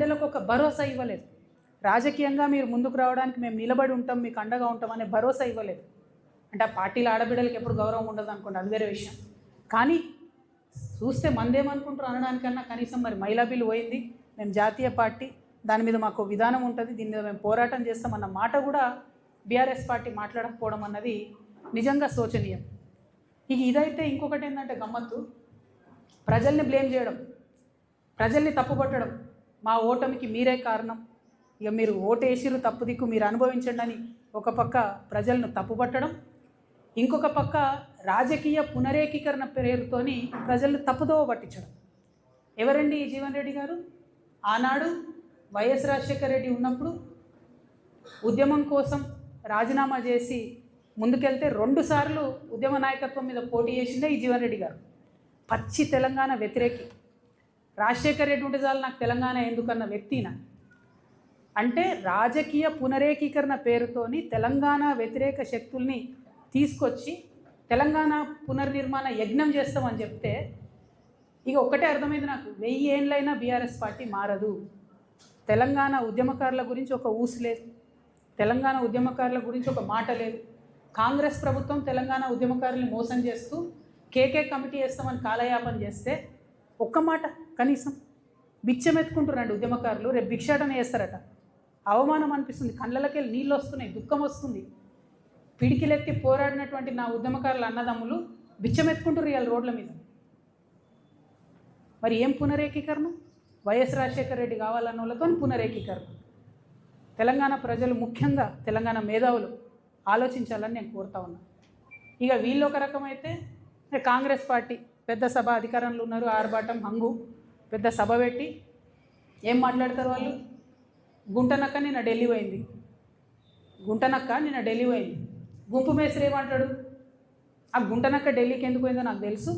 ఆడబిడ్డలకు ఒక భరోసా ఇవ్వలేదు. రాజకీయంగా మీరు ముందుకు రావడానికి మేము నిలబడి ఉంటాం, మీకు అండగా ఉంటాం అనే భరోసా ఇవ్వలేదు. అంటే ఆ పార్టీల ఆడబిడ్డలకు ఎప్పుడు గౌరవం ఉండదు అనుకోండి, అది వేరే విషయం. కానీ చూస్తే మందేమనుకుంటారు అనడానికన్నా కనీసం మరి మహిళా బిల్లు పోయింది, మేము జాతీయ పార్టీ, దాని మీద మాకు విధానం ఉంటుంది, దీని మీద మేము పోరాటం చేస్తామన్న మాట కూడా బీఆర్ఎస్ పార్టీ మాట్లాడకపోవడం అన్నది నిజంగా శోచనీయం. ఇక ఇదైతే ఇంకొకటి ఏంటంటే గమ్మత్తు, ప్రజల్ని బ్లేమ్ చేయడం, ప్రజల్ని తప్పుపట్టడం, మా ఓటమికి మీరే కారణం, ఇక మీరు ఓటేసిరు తప్పు దిక్కు మీరు అనుభవించండి అని ఒక పక్క ప్రజలను తప్పుపట్టడం, ఇంకొక పక్క రాజకీయ పునరేకీకరణ పేరుతోని ప్రజలను తప్పుదోవ పట్టించడం. ఎవరండి ఈ జీవన్ రెడ్డి గారు? ఆనాడు వైఎస్ రాజశేఖర రెడ్డి ఉన్నప్పుడు ఉద్యమం కోసం రాజీనామా చేసి ముందుకెళ్తే 2 సార్లు ఉద్యమ నాయకత్వం మీద పోటీ చేసిందే ఈ జీవన్ రెడ్డి గారు. పచ్చి తెలంగాణ వ్యతిరేకి. రాజశేఖర రెడ్డి ఉంటే చాలు నాకు తెలంగాణ ఎందుకన్న వ్యక్తిన. అంటే రాజకీయ పునరేకీకరణ పేరుతోని తెలంగాణ వ్యతిరేక శక్తుల్ని తీసుకొచ్చి తెలంగాణ పునర్నిర్మాణ యజ్ఞం చేస్తామని చెప్తే ఇక ఒకటే అర్థమైంది నాకు, 1000 ఏళ్ళైనా బీఆర్ఎస్ పార్టీ మారదు. తెలంగాణ ఉద్యమకారుల గురించి ఒక ఊసు లేదు, తెలంగాణ ఉద్యమకారుల గురించి ఒక మాట లేదు. కాంగ్రెస్ ప్రభుత్వం తెలంగాణ ఉద్యమకారుల్ని మోసం చేస్తూ కేకే కమిటీ వేస్తామని కాలయాపన చేస్తే ఒక్క మాట కనీసం బిచ్చమెత్తుకుంటున్నాడు ఉద్యమకారులు. రేపు భిక్షాటన చేస్తారట. అవమానం అనిపిస్తుంది, కళ్ళకి నీళ్ళు వస్తున్నాయి, దుఃఖం వస్తుంది. పిడికిలెత్తి పోరాడినటువంటి నా ఉద్యమకారుల అన్నదమ్ములు బిచ్చమెత్తుకుంటారు ఇవాళ రోడ్ల మీద. మరి ఏం పునరేకీకరణ? వైఎస్ రాజశేఖర రెడ్డి కావాలన్న వాళ్ళతో పునరేకీకరణ. తెలంగాణ ప్రజలు, ముఖ్యంగా తెలంగాణ మేధావులు ఆలోచించాలని నేను కోరుతా ఉన్నా. ఇక వీళ్ళు ఒక రకమైతే కాంగ్రెస్ పార్టీ పెద్ద సభ అధికారంలో ఉన్నారు, ఆర్భాటం హంగు పెద్ద సభ పెట్టి ఏం మాట్లాడతారు వాళ్ళు? గుంటనక్క నిన్న ఢిల్లీ పోయింది, గుంటనక్క నిన్న ఢిల్లీ పోయింది. గుంపు మేస్త్రి ఏమంటాడు? ఆ గుంటనక్క ఢిల్లీకి ఎందుకు పోయిందో నాకు తెలుసు,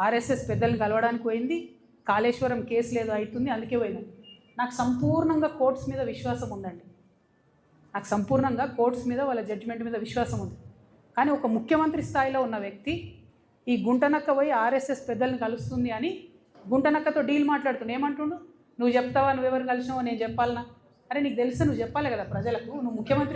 ఆర్ఎస్ఎస్ పెద్దల్ని కలవడానికి పోయింది, కాళేశ్వరం కేసు లేదు అవుతుంది అందుకే పోయింది. నాకు సంపూర్ణంగా కోర్ట్స్ మీద విశ్వాసం ఉందండి, నాకు సంపూర్ణంగా కోర్ట్స్ మీద వాళ్ళ జడ్జిమెంట్ మీద విశ్వాసం ఉంది. కానీ ఒక ముఖ్యమంత్రి స్థాయిలో ఉన్న వ్యక్తి ఈ గుంటనక్క పోయి ఆర్ఎస్ఎస్ పెద్దల్ని కలుస్తుంది అని గుంటనక్కతో డీల్ మాట్లాడుతున్నా. ఏమంటుండు? నువ్వు చెప్తావా, నువ్వెవరు కలిసినావో నేను చెప్పాలనా? అరే నీకు తెలుసు, నువ్వు చెప్పాలి కదా ప్రజలకు, నువ్వు ముఖ్యమంత్రి